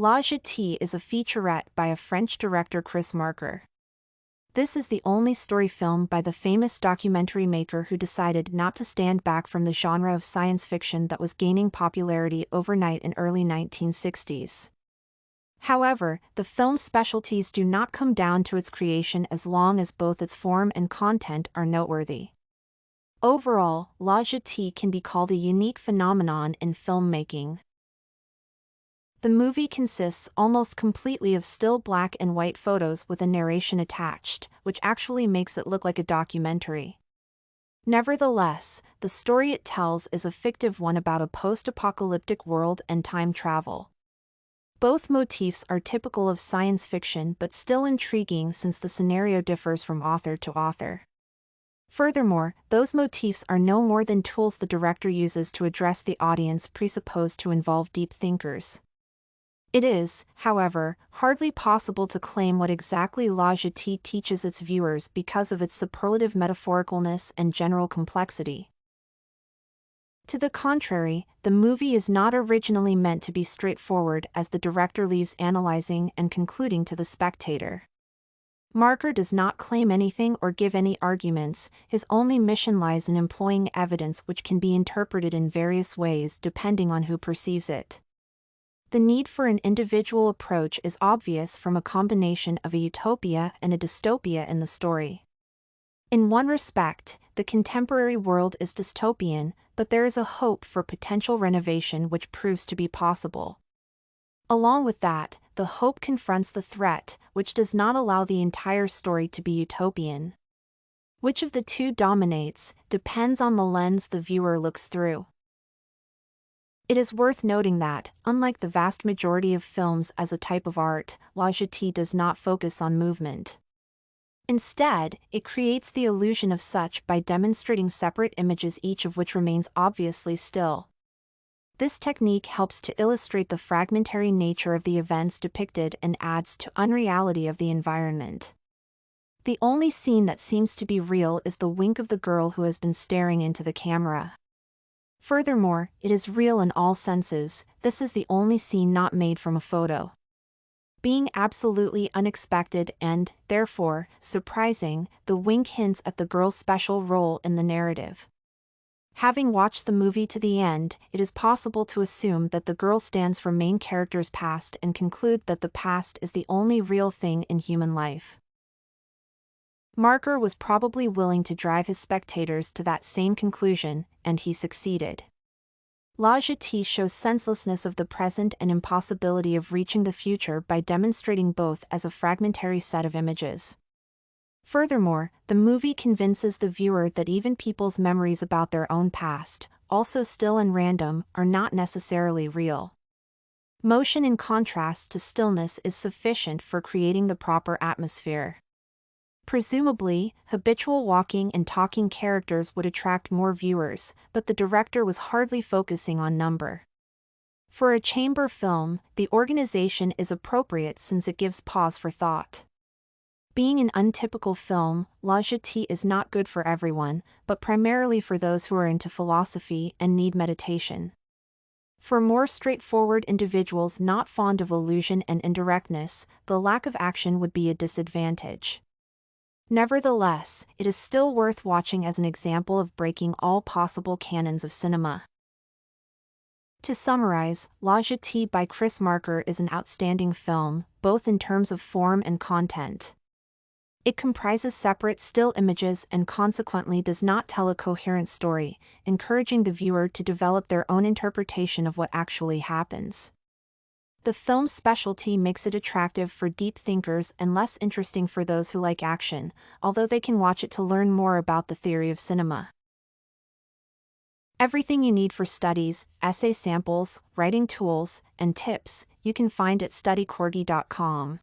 La Jetee is a featurette by a French director Chris Marker. This is the only story film by the famous documentary maker who decided not to stand back from the genre of science fiction that was gaining popularity overnight in early 1960s. However, the film's specialties do not come down to its creation as long as both its form and content are noteworthy. Overall, La Jetee can be called a unique phenomenon in filmmaking. The movie consists almost completely of still black and white photos with a narration attached, which actually makes it look like a documentary. Nevertheless, the story it tells is a fictive one about a post-apocalyptic world and time travel. Both motifs are typical of science fiction but still intriguing since the scenario differs from author to author. Furthermore, those motifs are no more than tools the director uses to address the audience presupposed to involve deep thinkers. It is, however, hardly possible to claim what exactly La Jetee teaches its viewers because of its superlative metaphoricalness and general complexity. To the contrary, the movie is not originally meant to be straightforward as the director leaves analyzing and concluding to the spectator. Marker does not claim anything or give any arguments, his only mission lies in employing evidence which can be interpreted in various ways depending on who perceives it. The need for an individual approach is obvious from a combination of a utopia and a dystopia in the story. In one respect, the contemporary world is dystopian, but there is a hope for potential renovation which proves to be possible. Along with that, the hope confronts the threat, which does not allow the entire story to be utopian. Which of the two dominates depends on the lens the viewer looks through. It is worth noting that, unlike the vast majority of films as a type of art, La Jetee does not focus on movement. Instead, it creates the illusion of such by demonstrating separate images each of which remains obviously still. This technique helps to illustrate the fragmentary nature of the events depicted and adds to unreality of the environment. The only scene that seems to be real is the wink of the girl who has been staring into the camera. Furthermore, it is real in all senses, this is the only scene not made from a photo. Being absolutely unexpected and, therefore, surprising, the wink hints at the girl's special role in the narrative. Having watched the movie to the end, it is possible to assume that the girl stands for main character's past and conclude that the past is the only real thing in human life. Marker was probably willing to drive his spectators to that same conclusion, and he succeeded. La Jetee shows senselessness of the present and impossibility of reaching the future by demonstrating both as a fragmentary set of images. Furthermore, the movie convinces the viewer that even people's memories about their own past, also still and random, are not necessarily real. Motion in contrast to stillness is sufficient for creating the proper atmosphere. Presumably, habitual walking and talking characters would attract more viewers, but the director was hardly focusing on number. For a chamber film, the organization is appropriate since it gives pause for thought. Being an untypical film, La Jetee is not good for everyone, but primarily for those who are into philosophy and need meditation. For more straightforward individuals not fond of illusion and indirectness, the lack of action would be a disadvantage. Nevertheless, it is still worth watching as an example of breaking all possible canons of cinema. To summarize, La Jetee by Chris Marker is an outstanding film, both in terms of form and content. It comprises separate still images and consequently does not tell a coherent story, encouraging the viewer to develop their own interpretation of what actually happens. The film's specialty makes it attractive for deep thinkers and less interesting for those who like action, although they can watch it to learn more about the theory of cinema. Everything you need for studies, essay samples, writing tools, and tips, you can find at studycorgi.com.